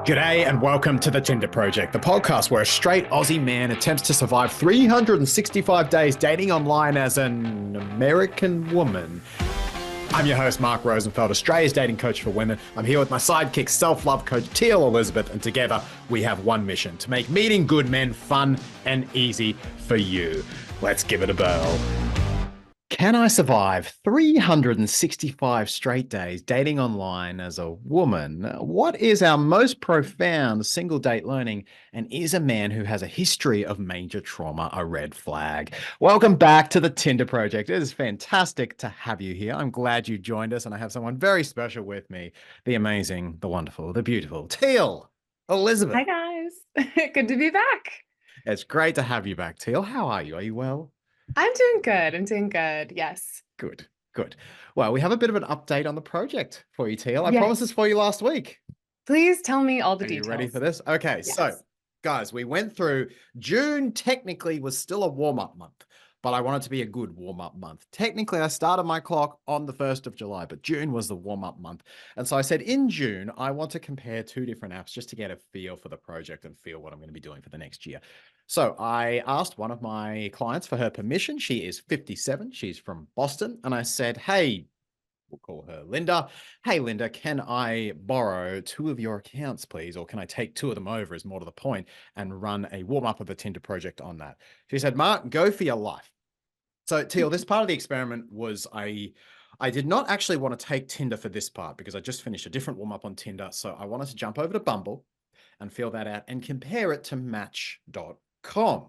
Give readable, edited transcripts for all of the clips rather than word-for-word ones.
G'day and welcome to the Tinder Project, the podcast where a straight Aussie man attempts to survive 365 days dating online as an American woman. I'm your host, Mark Rosenfeld, Australia's dating coach for women. I'm here with my sidekick, self-love coach, Teal Elizabeth, and together we have one mission: to make meeting good men fun and easy for you. Let's give it a whirl. Can I survive 365 straight days dating online as a woman? What is our most profound single date learning? And is a man who has a history of major trauma a red flag? Welcome back to the Tinder Project. It is fantastic to have you here. I'm glad you joined us, and I have someone very special with me, the amazing, the wonderful, the beautiful Teal Elizabeth. Hi, guys. Good to be back. It's great to have you back, Teal. How are you? Are you well? I'm doing good. Yes. Good, good. Well, we have a bit of an update on the project for you, Teal. I promised this Yes. for you last week. Please tell me all the Are you details. ready for this? Okay, so Yes. guys, we went through June. Technically was still a warm-up month, but I want it to be a good warm-up month. Technically, I started my clock on the 1st of July, but June was the warm-up month. And so I said in June, I want to compare two different apps just to get a feel for the project and feel what I'm going to be doing for the next year. So I asked one of my clients for her permission. She is 57. She's from Boston. And I said, hey, we'll call her Linda. Hey, Linda, can I borrow two of your accounts, please? Or can I take two of them over, is more to the point, and run a warm-up of the Tinder project on that? She said, Mark, go for your life. So Teal, this part of the experiment was I did not actually want to take Tinder for this part because I just finished a different warm-up on Tinder. So I wanted to jump over to Bumble and feel that out and compare it to Match.com.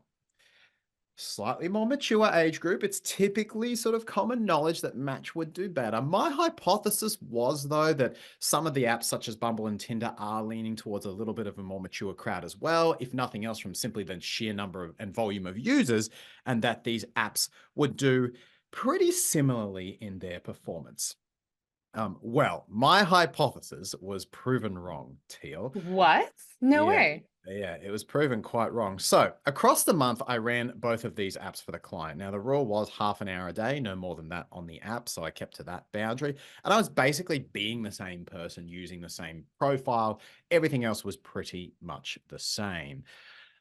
Slightly more mature age group. It's typically sort of common knowledge that Match would do better. My hypothesis was, though, that some of the apps such as Bumble and Tinder are leaning towards a little bit of a more mature crowd as well, if nothing else from simply the sheer number of, and volume of users, and that these apps would do pretty similarly in their performance. Well, my hypothesis was proven wrong, Teal. What? No Yeah. way. Yeah, it was proven quite wrong. So across the month, I ran both of these apps for the client. Now, the rule was half an hour a day, no more than that on the app. So I kept to that boundary. And I was basically being the same person, using the same profile. Everything else was pretty much the same.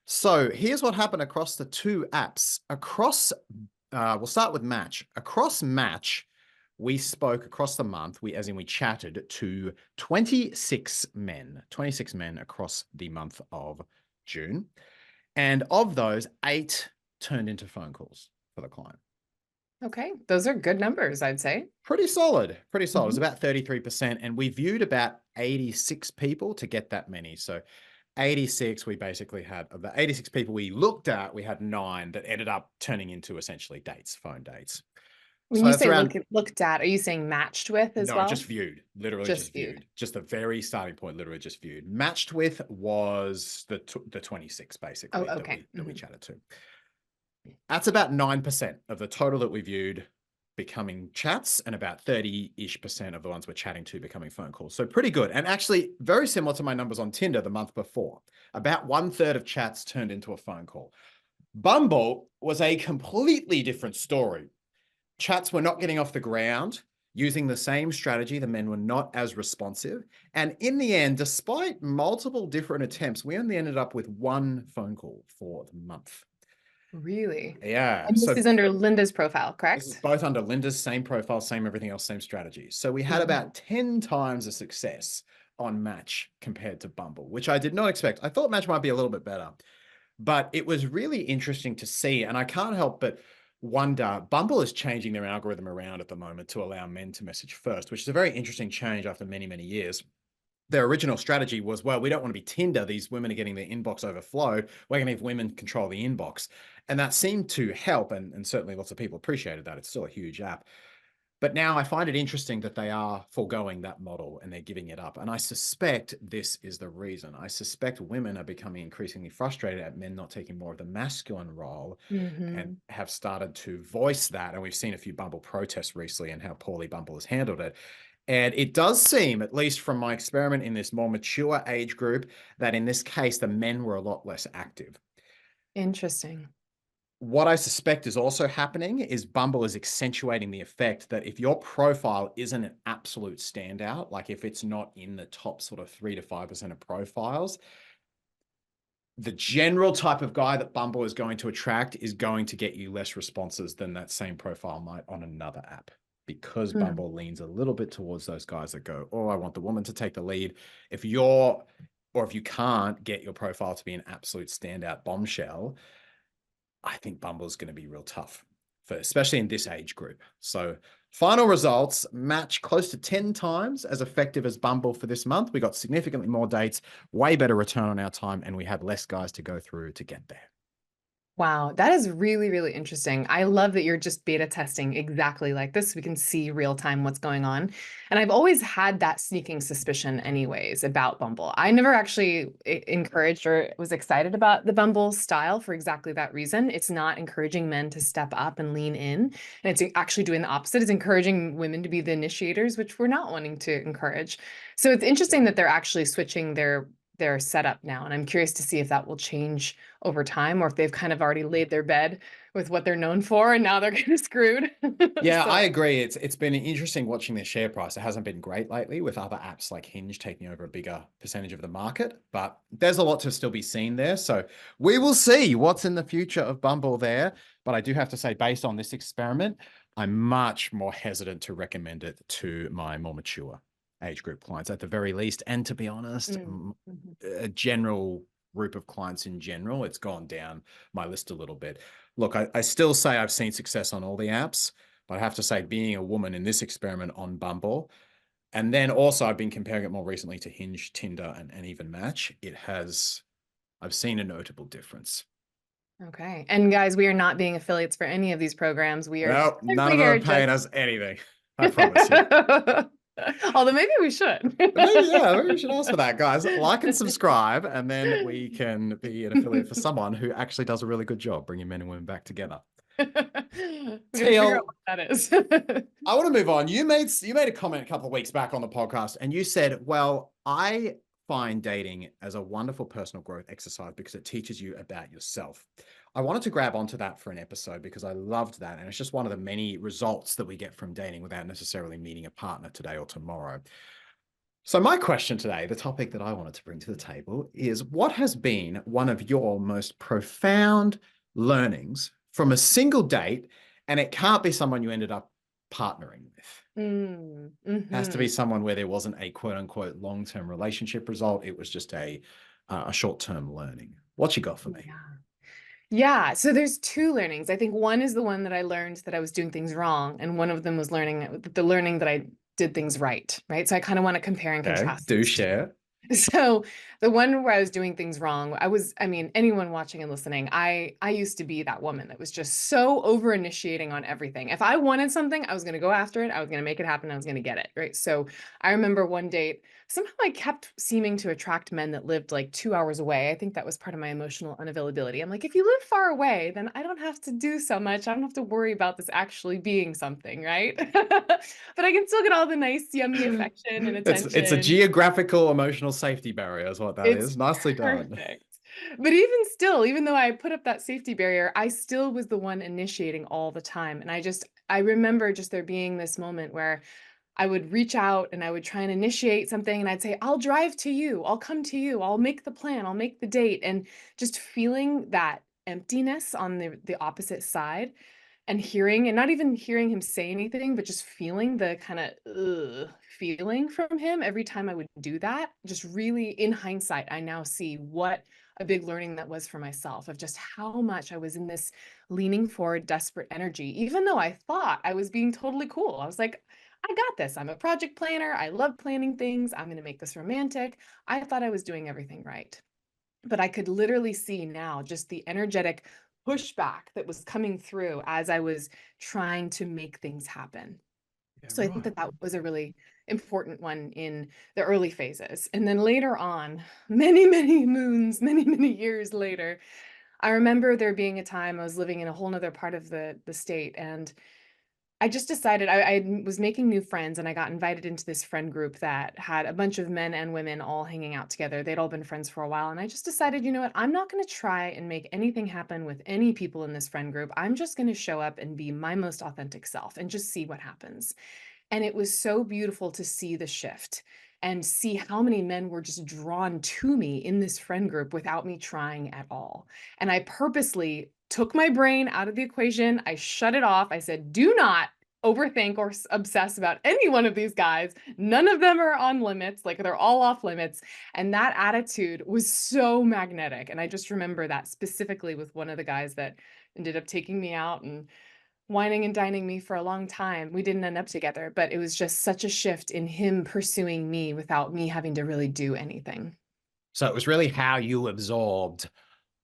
So here's what happened across the two apps. We'll start with Match. Across Match, we spoke across the month, we chatted to 26 men across the month of June. And of those, 8 turned into phone calls for the client. Okay. Those are good numbers, I'd say. Pretty solid, pretty solid. It was about 33%. And we viewed about 86 people to get that many. So 86, we basically had, of the 86 people we looked at, we had 9 that ended up turning into essentially dates, phone dates. When So you that's say around, looked at, are you saying matched with as no, well? just viewed, literally Just just viewed. viewed. Just the very starting point, literally just viewed. Matched with was the 26 basically Oh, okay. that we chatted to. That's about 9% of the total that we viewed becoming chats, and about 30-ish% of the ones we're chatting to becoming phone calls. So pretty good. And actually very similar to my numbers on Tinder the month before. About 1/3 of chats turned into a phone call. Bumble was a completely different story. Chats were not getting off the ground. Using the same strategy, the men were not as responsive. And in the end, despite multiple different attempts, we only ended up with 1 phone call for the month. Really? Yeah. And this is under Linda's profile, This is correct? both under Linda's same profile, same everything else, same strategy. So we had about 10 times the success on Match compared to Bumble, which I did not expect. I thought Match might be a little bit better, but it was really interesting to see. And I can't help but wonder, Bumble is changing their algorithm around at the moment to allow men to message first, which is a very interesting change after many, many years. Their original strategy was, well, we don't want to be Tinder. These women are getting their inbox overflowed. We're going to have women control the inbox. And that seemed to help. And certainly lots of people appreciated that. It's still a huge app. But now I find it interesting that they are foregoing that model and they're giving it up. And I suspect this is the reason. I suspect women are becoming increasingly frustrated at men not taking more of the masculine role and have started to voice that. And we've seen a few Bumble protests recently and how poorly Bumble has handled it. And it does seem, at least from my experiment in this more mature age group, that in this case, the men were a lot less active. Interesting. What I suspect is also happening is Bumble is accentuating the effect that if your profile isn't an absolute standout, like if it's not in the top sort of 3 to 5% of profiles, the general type of guy that Bumble is going to attract is going to get you less responses than that same profile might on another app, because Hmm. Bumble leans a little bit towards those guys that go, oh, I want the woman to take the lead. If you're, or if you can't get your profile to be an absolute standout bombshell, I think Bumble's going to be real tough for, especially in this age group. So final results match close to 10 times as effective as Bumble for this month. We got significantly more dates, way better return on our time, and we had less guys to go through to get there. Wow, that is really, really interesting. I love that you're just beta testing exactly like this. We can see real time what's going on. And I've always had that sneaking suspicion, anyways, about Bumble. I never actually encouraged or was excited about the Bumble style for exactly that reason. It's not encouraging men to step up and lean in. And it's actually doing the opposite. It's encouraging women to be the initiators, which we're not wanting to encourage. So it's interesting that they're actually switching their setup now. And I'm curious to see if that will change over time, or if they've kind of already laid their bed with what they're known for and now they're kind of screwed. Yeah, So, I agree. It's been interesting watching their share price. It hasn't been great lately, with other apps like Hinge taking over a bigger percentage of the market, but there's a lot to still be seen there. So we will see what's in the future of Bumble there. But I do have to say, based on this experiment, I'm much more hesitant to recommend it to my more mature age group clients at the very least. And to be honest, mhm. a general group of clients in general, it's gone down my list a little bit. Look, I still say I've seen success on all the apps, but I have to say, being a woman in this experiment on Bumble, and then also I've been comparing it more recently to Hinge, Tinder, and even Match, I've seen a notable difference. Okay. And guys, we are not being affiliates for any of these programs. We are No, none simply of them are here paying just. us anything. I promise you. Although maybe we should. Maybe, yeah, maybe we should ask for that, guys. Like and subscribe, and then we can be an affiliate for someone who actually does a really good job bringing men and women back together. We're gonna figure out Teal, what that is. I want to move on. You made a comment a couple of weeks back on the podcast, and you said, "Well, I find dating as a wonderful personal growth exercise because it teaches you about yourself." I wanted to grab onto that for an episode because I loved that, and it's just one of the many results that we get from dating without necessarily meeting a partner today or tomorrow. So my question today, the topic that I wanted to bring to the table, is what has been one of your most profound learnings from a single date? And it can't be someone you ended up partnering with. It has to be Mm-hmm. someone where there wasn't a quote unquote long-term relationship result. It was just a short-term learning. What you got for me? Yeah. Yeah, so there's two learnings. I think one is the one that I learned that I was doing things wrong, and one of them was learning that I did things right, right? So I kind of want to compare and Okay, contrast do these two. share. So the one where I was doing things wrong, I mean, anyone watching and listening, I used to be that woman that was just so over initiating on everything. If I wanted something, I was going to go after it. I was going to make it happen. I was going to get it, right? So I remember one date, somehow I kept seeming to attract men that lived like 2 hours away. I think that was part of my emotional unavailability. I'm like, if you live far away, then I don't have to do so much. I don't have to worry about this actually being something, right? But I can still get all the nice, yummy affection and It's a attention. geographical emotional safety barrier, is what that It's is. Nicely done. perfect. But even still, even though I put up that safety barrier, I still was the one initiating all the time. And I remember just there being this moment where I would reach out and I would try and initiate something and I'd say, I'll drive to you, I'll come to you, I'll make the plan, I'll make the date. And just feeling that emptiness on the opposite side and hearing, and not even hearing him say anything, but just feeling the kind of feeling from him every time I would do that. Just really, in hindsight, I now see what a big learning that was for myself, of just how much I was in this leaning forward, desperate energy, even though I thought I was being totally cool. I was like, I got this. I'm a project planner. I love planning things. I'm going to make this romantic. I thought I was doing everything right. But I could literally see now just the energetic pushback that was coming through as I was trying to make things happen. Yeah, So I think right. that that was a really important one in the early phases. And then later on, many, many moons, many, many years later, I remember there being a time I was living in a whole nother part of the state, and I just decided I was making new friends and I got invited into this friend group that had a bunch of men and women all hanging out together. They'd all been friends for a while. And I just decided, you know what? I'm not going to try and make anything happen with any people in this friend group. I'm just going to show up and be my most authentic self and just see what happens. And it was so beautiful to see the shift and see how many men were just drawn to me in this friend group without me trying at all. And I purposely took my brain out of the equation. I shut it off. I said, do not overthink or obsess about any one of these guys. None of them are on limits. Like they're all off limits. And that attitude was so magnetic. And I just remember that specifically with one of the guys that ended up taking me out and wining and dining me for a long time. We didn't end up together, but it was just such a shift in him pursuing me without me having to really do anything. So it was really how you absorbed,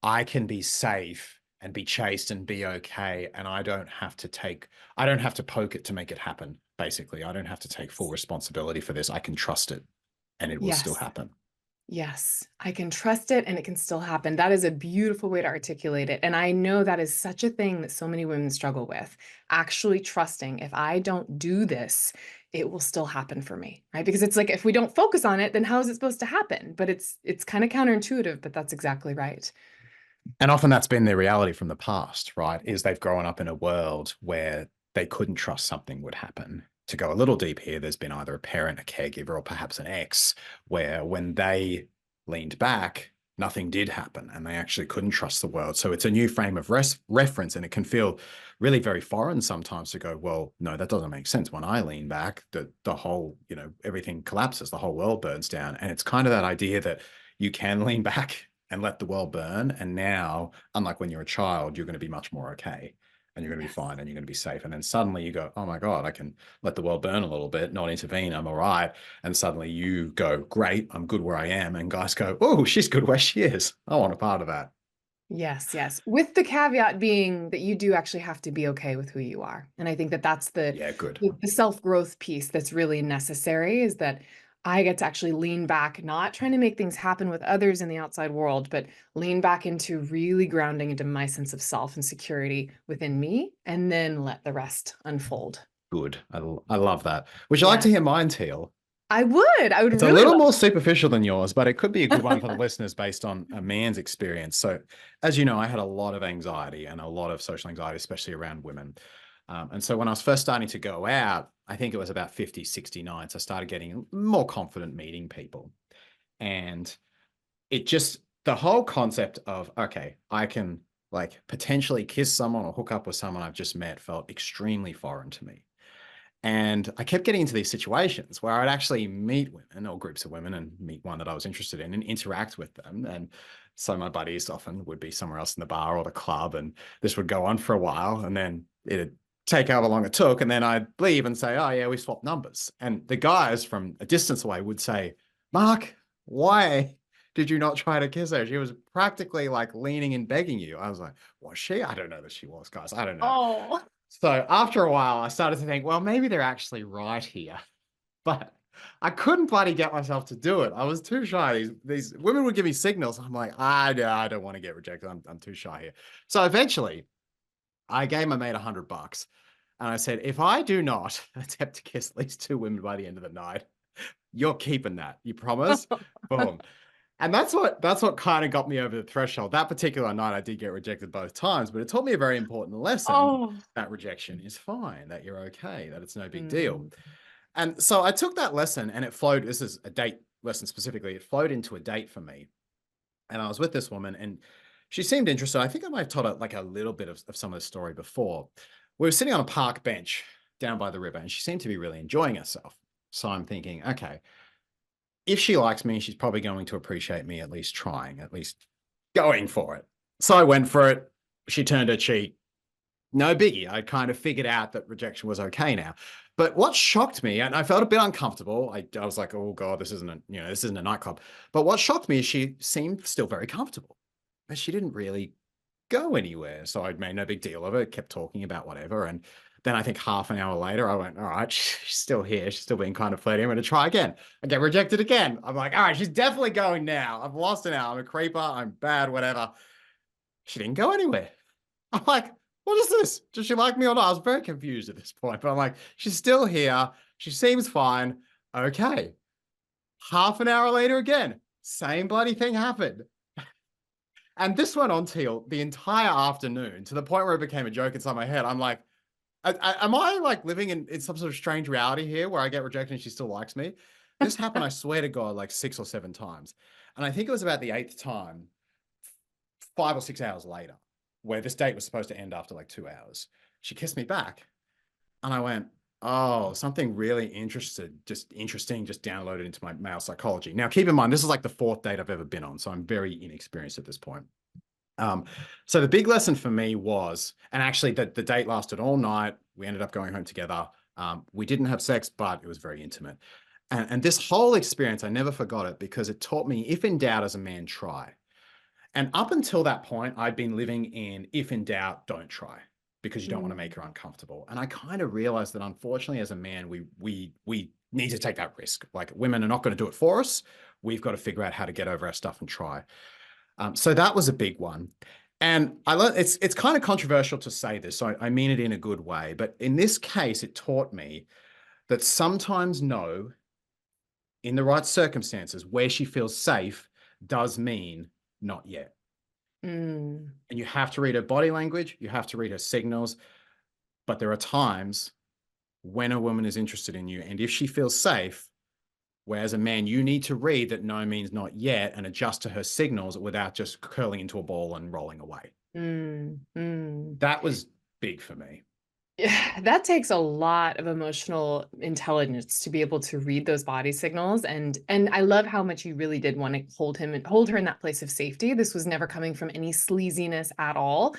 I can be safe and be chased and be okay. And I don't have to poke it to make it happen. Basically, I don't have to take full responsibility for this. I can trust it and it will still Yes. happen. Yes, I can trust it and it can still happen. That is a beautiful way to articulate it. And I know that is such a thing that so many women struggle with. Actually trusting if I don't do this, it will still happen for me, right? Because it's like if we don't focus on it, then how is it supposed to happen? But it's kind of counterintuitive, but that's exactly right. And often that's been their reality from the past, right? Is they've grown up in a world where they couldn't trust something would happen. To go a little deep here, there's been either a parent, a caregiver, or perhaps an ex, where when they leaned back, nothing did happen and they actually couldn't trust the world. So it's a new frame of reference and it can feel really very foreign sometimes to go, well, no, that doesn't make sense. When I lean back, the whole, everything collapses, the whole world burns down. And it's kind of that idea that you can lean back and let the world burn. And now, unlike when you're a child, you're going to be much more okay and you're going to be Yes. fine and you're going to be safe. And then suddenly you go, oh my God, I can let the world burn a little bit, not intervene. I'm all right. And suddenly you go, great, I'm good where I am. And guys go, oh, she's good where she is. I want a part of that. Yes, yes. With the caveat being that you do actually have to be okay with who you are. And I think that that's the Yeah, good. the self-growth piece that's really necessary is that I get to actually lean back, not trying to make things happen with others in the outside world, but lean back into really grounding into my sense of self and security within me, and then let the rest unfold. Good. I love that. Would you like Yeah, to hear mine, Teal? I would. I would It's a really little love. more superficial than yours, but it could be a good one for the listeners based on a man's experience. So, as you know, I had a lot of anxiety and a lot of social anxiety, especially around women. And so when I was first starting to go out, I think it was about 50, 69. So I started getting more confident meeting people. And it just, the whole concept of, okay, I can like potentially kiss someone or hook up with someone I've just met felt extremely foreign to me. And I kept getting into these situations where I'd actually meet women or groups of women and meet one that I was interested in and interact with them. And so my buddies often would be somewhere else in the bar or the club. And this would go on for a while. And then it'd take however long it took. And then I'd leave and say, oh, yeah, we swapped numbers. And the guys from a distance away would say, Mark, why did you not try to kiss her? She was practically like leaning and begging you. I was like, was she? I don't know that she was, guys. I don't know. Oh, So after a while, I started to think, well, maybe they're actually right here. But I couldn't bloody get myself to do it. I was too shy. These women would give me signals. I'm like, I don't want to get rejected. I'm too shy here. So eventually, I gave my mate $100. And I said, if I do not attempt to kiss at least two women by the end of the night, you're keeping that. You promise? Boom. And that's what kind of got me over the threshold. That particular night, I did get rejected both times, but it taught me a very important lesson oh. that rejection is fine, that you're okay, that it's no big deal. Mm. And so I took that lesson and it flowed. This is a date lesson specifically. It flowed into a date for me. And I was with this woman and she seemed interested. I think I might have told her like a little bit of some of the story before. We were sitting on a park bench down by the river and she seemed to be really enjoying herself. So I'm thinking, okay, if she likes me, she's probably going to appreciate me at least trying, at least going for it. So I went for it. She turned her cheek. No biggie. I kind of figured out that rejection was okay now. But what shocked me, and I felt a bit uncomfortable. I was like, oh God, this isn't a nightclub. But what shocked me is she seemed still very comfortable. But she didn't really go anywhere. So I'd made no big deal of it, kept talking about whatever. And then I think half an hour later, I went, all right, she's still here. She's still being kind of flirty. I'm going to try again. I get rejected again. I'm like, all right, she's definitely going now. I've lost an hour. I'm a creeper. I'm bad, whatever. She didn't go anywhere. I'm like, what is this? Does she like me or not? I was very confused at this point, but I'm like, she's still here. She seems fine. Okay. Half an hour later again, same bloody thing happened. And this went on till the entire afternoon to the point where it became a joke inside my head. I'm like, am I like living in some sort of strange reality here where I get rejected and she still likes me? This happened, I swear to God, like 6 or 7 times. And I think it was about the eighth time, 5 or 6 hours later, where this date was supposed to end after like 2 hours. She kissed me back. And I went, oh, something really interesting, just downloaded into my male psychology. Now, keep in mind, this is like the fourth date I've ever been on. So I'm very inexperienced at this point. Um, so the big lesson for me was, and actually the date lasted all night. We ended up going home together. We didn't have sex, but it was very intimate. And this whole experience, I never forgot it because it taught me, if in doubt as a man, try. And up until that point, I'd been living in, if in doubt, don't try, because you don't want to make her Mm, uncomfortable. And I kind of realized that unfortunately, as a man, we need to take that risk. Like, women are not going to do it for us. We've got to figure out how to get over our stuff and try. So that was a big one. And I learned it's kind of controversial to say this, so I mean it in a good way. But in this case, it taught me that sometimes no, in the right circumstances, where she feels safe, does mean not yet. mm, And you have to read her body language, you have to read her signals. But there are times when a woman is interested in you, and if she feels safe, whereas a man, you need to read that no means not yet and adjust to her signals without just curling into a ball and rolling away. mm. That was big for me. Yeah, that takes a lot of emotional intelligence to be able to read those body signals. And I love how much you really did want to hold him and hold her in that place of safety. This was never coming from any sleaziness at all.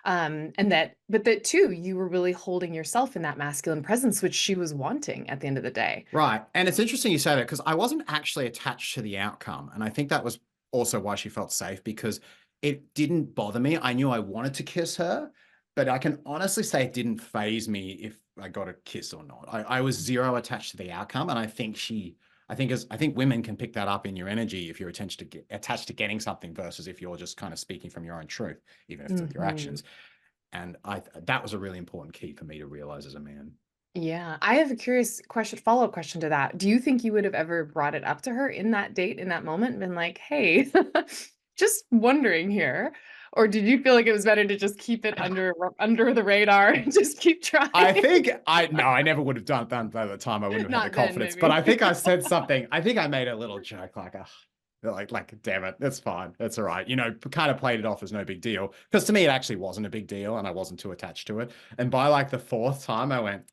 And that, but that too, you were really holding yourself in that masculine presence, which she was wanting at the end of the day. Right. And it's interesting you say that because I wasn't actually attached to the outcome. And I think that was also why she felt safe because it didn't bother me. I knew I wanted to kiss her, but I can honestly say it didn't phase me if I got a kiss or not. I was zero attached to the outcome. And I think women can pick that up in your energy if you're attached to getting something versus if you're just kind of speaking from your own truth, even if it's with your Mhm. actions. And that was a really important key for me to realize as a man. Yeah, I have a curious question, follow-up question to that. Do you think you would have ever brought it up to her in that date, in that moment, and been like, "Hey, just wondering here," or did you feel like it was better to just keep it under the radar and just keep I trying? think I never would have done that at the time. I wouldn't have had the Not then, confidence. But maybe. I think I said something. I think I made a little joke like, damn it, that's fine. That's all right. Kind of played it off as no big deal. Because to me, it actually wasn't a big deal and I wasn't too attached to it. And by like the fourth time, I went,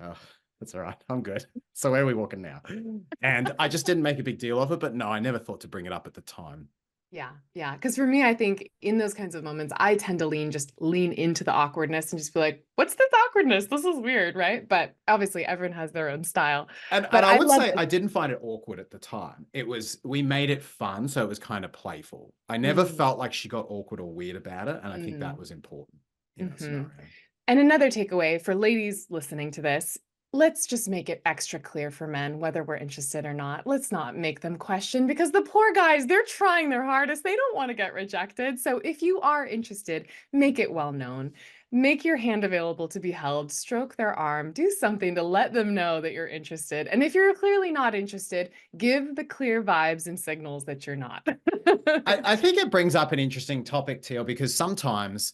oh, that's all right. I'm good. So where are we walking now? And I just didn't make a big deal of it. But no, I never thought to bring it up at the time. Yeah, yeah. Because for me, I think in those kinds of moments, I tend to lean into the awkwardness and just be like, "What's this awkwardness? This is weird," right? But obviously, everyone has their own style. And But I I would love say this. I didn't find it awkward at the time. We made it fun, so it was kind of playful. I never Mm, felt like she got awkward or weird about it, and I think that mm, was important in that mhm. scenario. And another takeaway for ladies listening to this, let's just make it extra clear for men whether we're interested or not. Let's not make them question because the poor guys, they're trying their hardest. They don't want to get rejected. So if you are interested, make it well known. Make your hand available to be held, stroke their arm, do something to let them know that you're interested. And if you're clearly not interested, give the clear vibes and signals that you're not. I think it brings up an interesting topic, Teal, because sometimes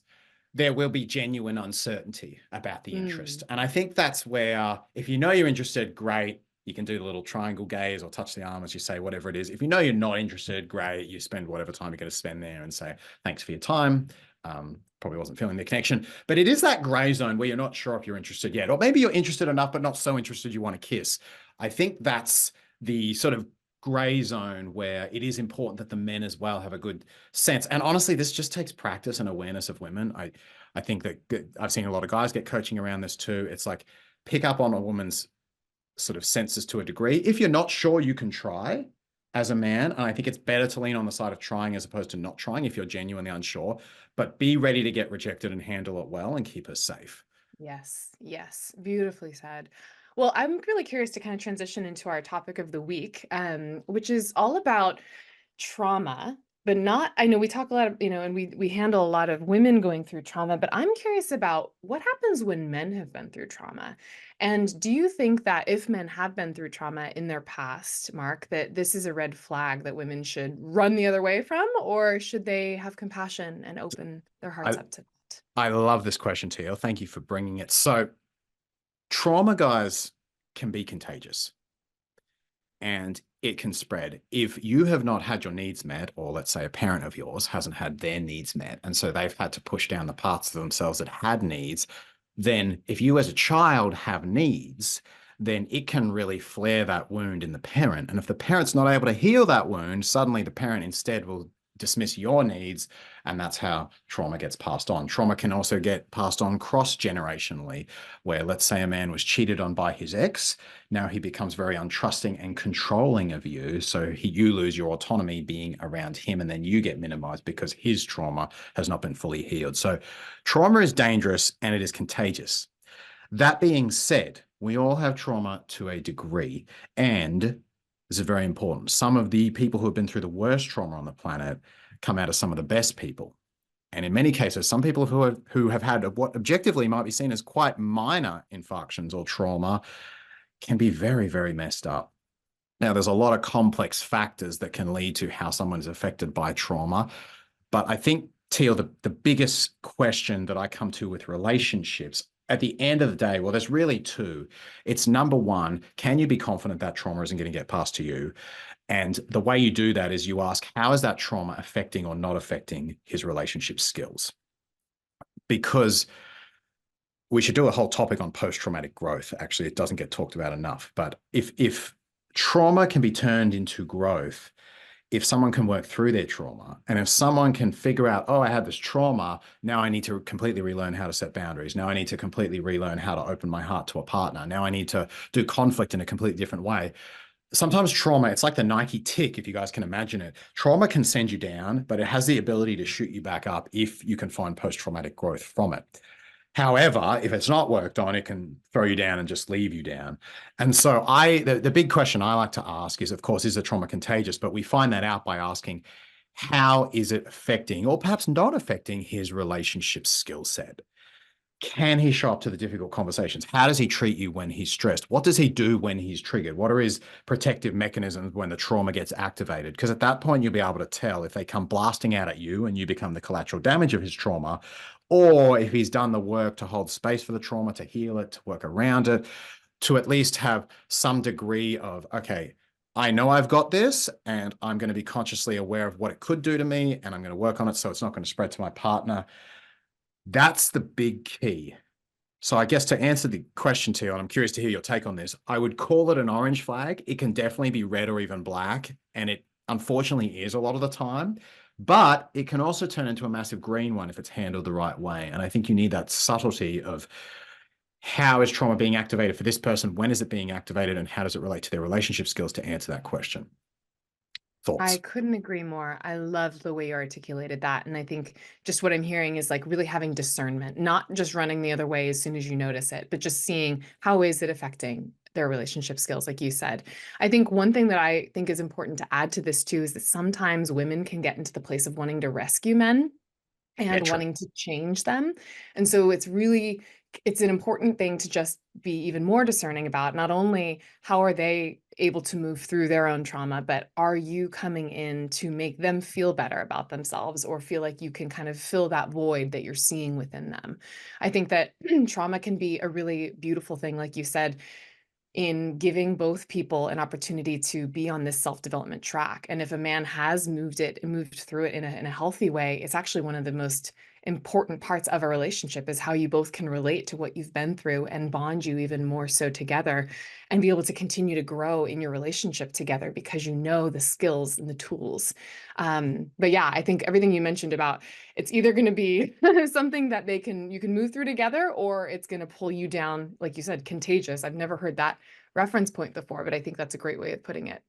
there will be genuine uncertainty about the interest. Mm, And I think that's where, if you know you're interested, great. You can do the little triangle gaze or touch the arm as you say, whatever it is. If you know you're not interested, great. You spend whatever time you're going to spend there and say, thanks for your time. Probably wasn't feeling the connection. But it is that gray zone where you're not sure if you're interested yet. Or maybe you're interested enough, but not so interested you want to kiss. I think that's the sort of gray zone where it is important that the men as well have a good sense. And honestly, this just takes practice and awareness of women. I think that I've seen a lot of guys get coaching around this too. It's like pick up on a woman's sort of senses to a degree. If you're not sure, you can try as a man. And I think it's better to lean on the side of trying as opposed to not trying if you're genuinely unsure. But be ready to get rejected and handle it well and keep her safe. yes, yes, beautifully said. Well, I'm really curious to kind of transition into our topic of the week, which is all about trauma but not, I know we talk a lot of, and we handle a lot of women going through trauma, but I'm curious about what happens when men have been through trauma. And do you think that if men have been through trauma in their past, Mark, that this is a red flag that women should run the other way from, or should they have compassion and open their hearts I, up to that? I love this question, Teal. Thank you for bringing it. So trauma, guys, can be contagious and it can spread. If you have not had your needs met, or let's say a parent of yours hasn't had their needs met, and so they've had to push down the parts of themselves that had needs, then if you as a child have needs, then it can really flare that wound in the parent. And if the parent's not able to heal that wound, suddenly the parent instead will dismiss your needs, and that's how trauma gets passed on. Trauma can also get passed on cross-generationally, where let's say a man was cheated on by his ex, now he becomes very untrusting and controlling of you, so you lose your autonomy being around him, and then you get minimized because his trauma has not been fully healed. So trauma is dangerous and it is contagious. That being said, we all have trauma to a degree, and this is very important. Some of the people who have been through the worst trauma on the planet come out as some of the best people. And in many cases, some people who have had what objectively might be seen as quite minor infarctions or trauma can be very, very messed up. Now, there's a lot of complex factors that can lead to how someone is affected by trauma. But I think, Teal, the biggest question that I come to with relationships at the end of the day, well, there's really two. It's number one, can you be confident that trauma isn't going to get passed to you? And the way you do that is you ask, how is that trauma affecting or not affecting his relationship skills? Because we should do a whole topic on post-traumatic growth. Actually, it doesn't get talked about enough. But if trauma can be turned into growth, if someone can work through their trauma, and if someone can figure out, oh, I had this trauma, now I need to completely relearn how to set boundaries. Now I need to completely relearn how to open my heart to a partner. Now I need to do conflict in a completely different way. Sometimes trauma, it's like the Nike tick, if you guys can imagine it. Trauma can send you down, but it has the ability to shoot you back up if you can find post-traumatic growth from it. However, if it's not worked on, it can throw you down and just leave you down. And so the big question I like to ask is, of course, is the trauma contagious? But we find that out by asking, how is it affecting or perhaps not affecting his relationship skill set? Can he show up to the difficult conversations? How does he treat you when he's stressed? What does he do when he's triggered? What are his protective mechanisms when the trauma gets activated? Because at that point, you'll be able to tell if they come blasting out at you and you become the collateral damage of his trauma, or if he's done the work to hold space for the trauma, to heal it, to work around it, to at least have some degree of, okay, I know I've got this and I'm going to be consciously aware of what it could do to me, and I'm going to work on it so it's not going to spread to my partner. That's the big key. So I guess to answer the question to you, and I'm curious to hear your take on this, I would call it an orange flag. It can definitely be red or even black, and it unfortunately is a lot of the time, but it can also turn into a massive green one if it's handled the right way. And I think you need that subtlety of how is trauma being activated for this person, when is it being activated, and how does it relate to their relationship skills to answer that question. I Thoughts? couldn't agree more. I love the way you articulated that. And I think just what I'm hearing is like really having discernment, not just running the other way as soon as you notice it, but just seeing how is it affecting their relationship skills, like you said. I think one thing that I think is important to add to this too is that sometimes women can get into the place of wanting to rescue men Yeah, and true. wanting to change them. And so it's an important thing to just be even more discerning about not only how are they able to move through their own trauma, but are you coming in to make them feel better about themselves or feel like you can kind of fill that void that you're seeing within them. I think that trauma can be a really beautiful thing, like you said, in giving both people an opportunity to be on this self-development track. And if a man has moved through it in a healthy way, it's actually one of the most important parts of a relationship is how you both can relate to what you've been through and bond you even more so together and be able to continue to grow in your relationship together because you know the skills and the tools. But yeah, I think everything you mentioned about it's either going to be something that you can move through together, or it's going to pull you down, like you said, contagious. I've never heard that reference point before, but I think that's a great way of putting it.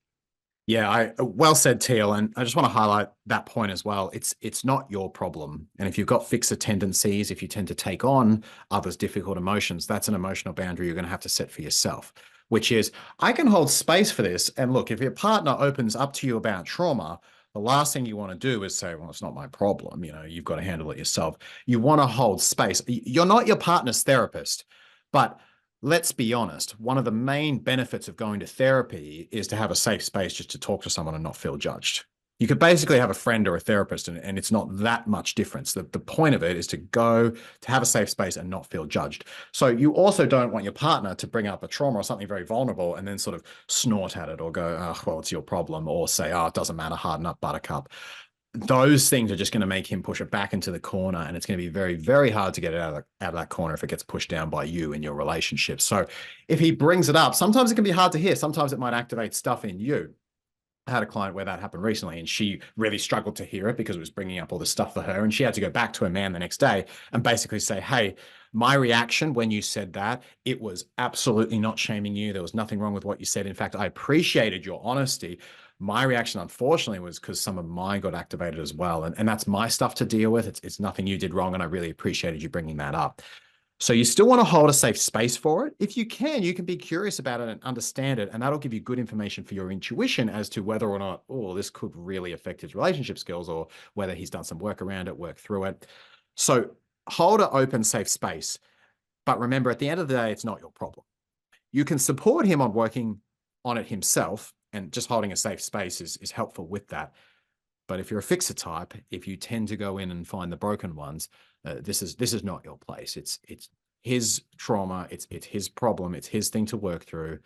Yeah, I well said, Teal, and I just want to highlight that point as well. It's not your problem, and if you've got fixer tendencies, if you tend to take on others' difficult emotions, that's an emotional boundary you're going to have to set for yourself. Which is, I can hold space for this, and look, if your partner opens up to you about trauma, the last thing you want to do is say, well, it's not my problem. You've got to handle it yourself. You want to hold space. You're not your partner's therapist, but let's be honest. One of the main benefits of going to therapy is to have a safe space just to talk to someone and not feel judged. You could basically have a friend or a therapist, and it's not that much difference. The point of it is to go to have a safe space and not feel judged. So you also don't want your partner to bring up a trauma or something very vulnerable and then sort of snort at it or go, oh, well, it's your problem, or say, oh, it doesn't matter, harden up, buttercup. Those things are just going to make him push it back into the corner, and it's going to be very, very hard to get it out of that corner if it gets pushed down by you in your relationship. So if he brings it up, sometimes it can be hard to hear. Sometimes it might activate stuff in you. I had a client where that happened recently, and she really struggled to hear it because it was bringing up all this stuff for her. And she had to go back to her man the next day and basically say, hey, my reaction when you said that, it was absolutely not shaming you. There was nothing wrong with what you said. In fact, I appreciated your honesty. My reaction, unfortunately, was because some of mine got activated as well. And that's my stuff to deal with. It's nothing you did wrong. And I really appreciated you bringing that up. So you still want to hold a safe space for it. If you can be curious about it and understand it, and that'll give you good information for your intuition as to whether or not, oh, this could really affect his relationship skills, or whether he's done some work around it, work through it. So hold an open, safe space. But remember, at the end of the day, it's not your problem. You can support him on working on it himself, and just holding a safe space is helpful with that. But if you're a fixer type, if you tend to go in and find the broken ones, this is not your place. It's his trauma. It's his problem. It's his thing to work through.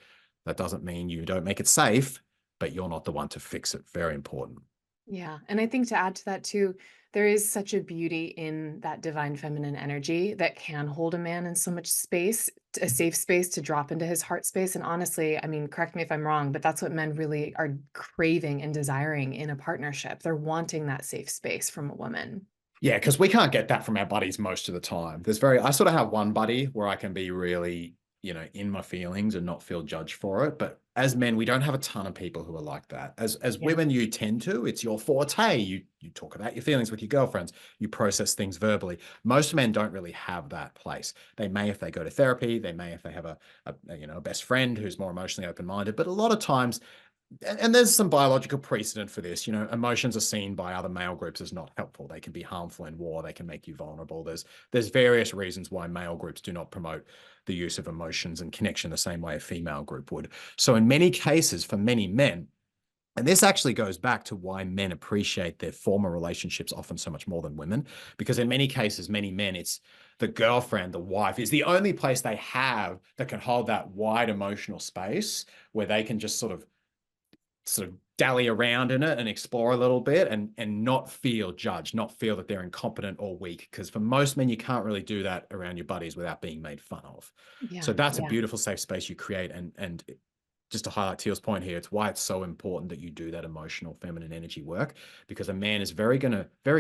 That doesn't mean you don't make it safe, but you're not the one to fix it. Very important. Yeah. And I think to add to that too, there is such a beauty in that divine feminine energy that can hold a man in so much space, a safe space to drop into his heart space. And honestly, I mean, correct me if I'm wrong, but that's what men really are craving and desiring in a partnership. They're wanting that safe space from a woman. Yeah, because we can't get that from our buddies most of the time. I sort of have one buddy where I can be really, in my feelings and not feel judged for it. But as men, we don't have a ton of people who are like that. As Yeah. women, you tend to, it's your forte. You talk about your feelings with your girlfriends. You process things verbally. Most men don't really have that place. They may if they go to therapy. They may if they have a best friend who's more emotionally open-minded. But a lot of times, and there's some biological precedent for this. Emotions are seen by other male groups as not helpful. They can be harmful in war. They can make you vulnerable. There's various reasons why male groups do not promote the use of emotions and connection the same way a female group would. So in many cases, for many men, and this actually goes back to why men appreciate their former relationships often so much more than women, because in many cases, many men, it's the girlfriend, the wife is the only place they have that can hold that wide emotional space where they can just sort of dally around in it and explore a little bit, and not feel judged, not feel that they're incompetent or weak. Because for most men, you can't really do that around your buddies without being made fun of. Yeah. So that's a Yeah. beautiful safe space you create. And just to highlight Teal's point here, it's why it's so important that you do that emotional feminine energy work, because a man is very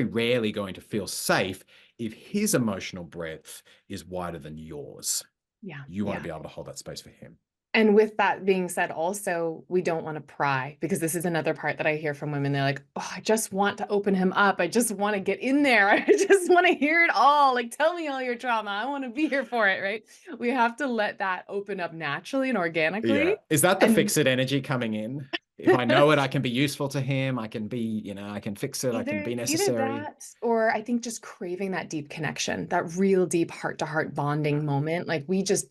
rarely going to feel safe if his emotional breadth is wider than yours. Yeah. You want to Yeah. be able to hold that space for him. And with that being said, also, we don't want to pry, because this is another part that I hear from women. They're like, oh, I just want to open him up. I just want to get in there. I just want to hear it all. Like, tell me all your trauma. I want to be here for it. Right. We have to let that open up naturally and Yeah. organically. Is that the And fix it energy coming in? If I know it, I can be useful to him. I can be, I can fix it. I can be either necessary. that, or I think just craving that deep connection, that real deep heart to heart bonding moment. Like we just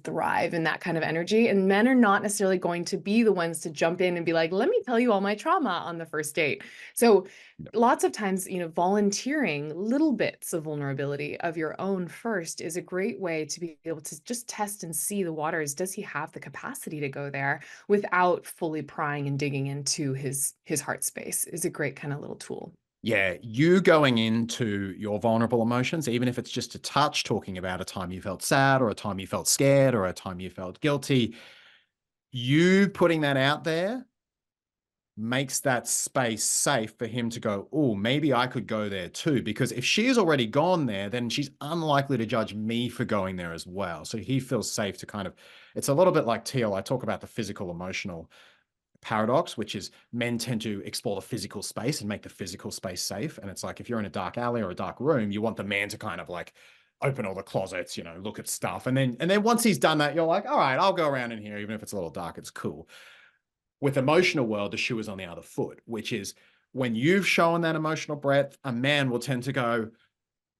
thrive in that kind of energy. And men are not necessarily going to be the ones to jump in and be like, let me tell you all my trauma on the first date. So No. lots of times, volunteering little bits of vulnerability of your own first is a great way to be able to just test and see the waters. Does he have the capacity to go there without fully prying and digging into his heart space? Is a great kind of little tool. Yeah. You going into your vulnerable emotions, even if it's just a touch, talking about a time you felt sad or a time you felt scared or a time you felt guilty, you putting that out there makes that space safe for him to go, oh, maybe I could go there too. Because if she's already gone there, then she's unlikely to judge me for going there as well. So he feels safe to it's a little bit like Teal. I talk about the physical emotional paradox, which is men tend to explore the physical space and make the physical space safe. And it's like, if you're in a dark alley or a dark room, you want the man to kind of like open all the closets, look at stuff. And then once he's done that, you're like, all right, I'll go around in here. Even if it's a little dark, it's cool. With emotional world, the shoe is on the other foot, which is When you've shown that emotional breadth, a man will tend to go,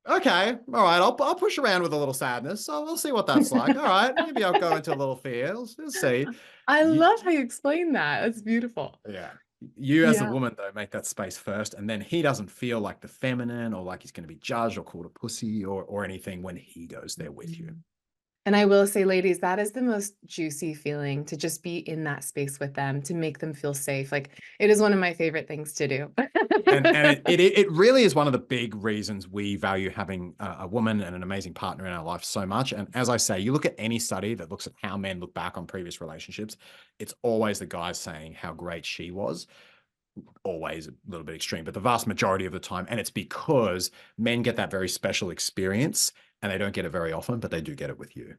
okay, all right, I'll push around with a little sadness. So we'll see what that's like. All right, maybe I'll go into a little fear. We'll see. I You, love how you explain that. That's beautiful. yeah. You as a Yeah. woman, though, make that space first, and then he doesn't feel like the feminine or like he's going to be judged or called a pussy or anything when he goes there with you. Mhm. And I will say, ladies, that is the most juicy feeling to just be in that space with them, to make them feel safe. Like it is one of my favorite things to do. And it really is one of the big reasons we value having a woman and an amazing partner in our life so much. And as I say, you look at any study that looks at how men look back on previous relationships, it's always the guys saying how great she was. Always a little bit extreme, but the vast majority of the time. And it's because men get that very special experience and they don't get it very often, but they do get it with you.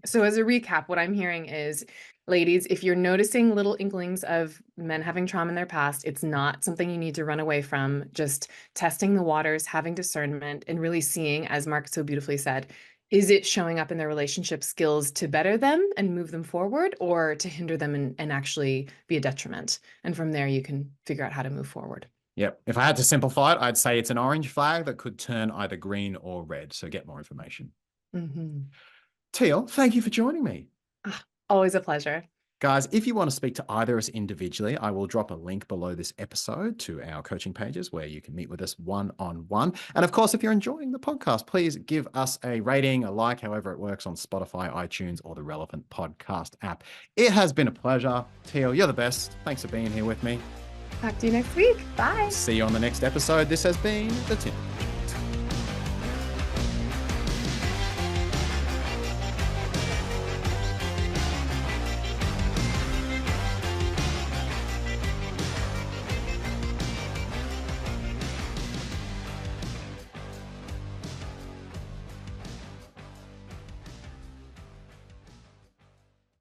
So as a recap, what I'm hearing is, ladies, if you're noticing little inklings of men having trauma in their past, it's not something you need to run away from. Just testing the waters, having discernment, and really seeing, as Mark so beautifully said, is it showing up in their relationship skills to better them and move them forward, or to hinder them and actually be a detriment? And from there, you can figure out how to move forward. Yep. If I had to simplify it, I'd say it's an orange flag that could turn either green or red. So get more information. Mm-hmm. Teal, thank you for joining me. Always a pleasure. Guys, if you want to speak to either of us individually, I will drop a link below this episode to our coaching pages where you can meet with us one-on-one. And of course, if you're enjoying the podcast, please give us a rating, a like, however it works on Spotify, iTunes, or the relevant podcast app. It has been a pleasure. Teal, you're the best. Thanks for being here with me. Talk to you next week. Bye. See you on the next episode. This has been the Tinder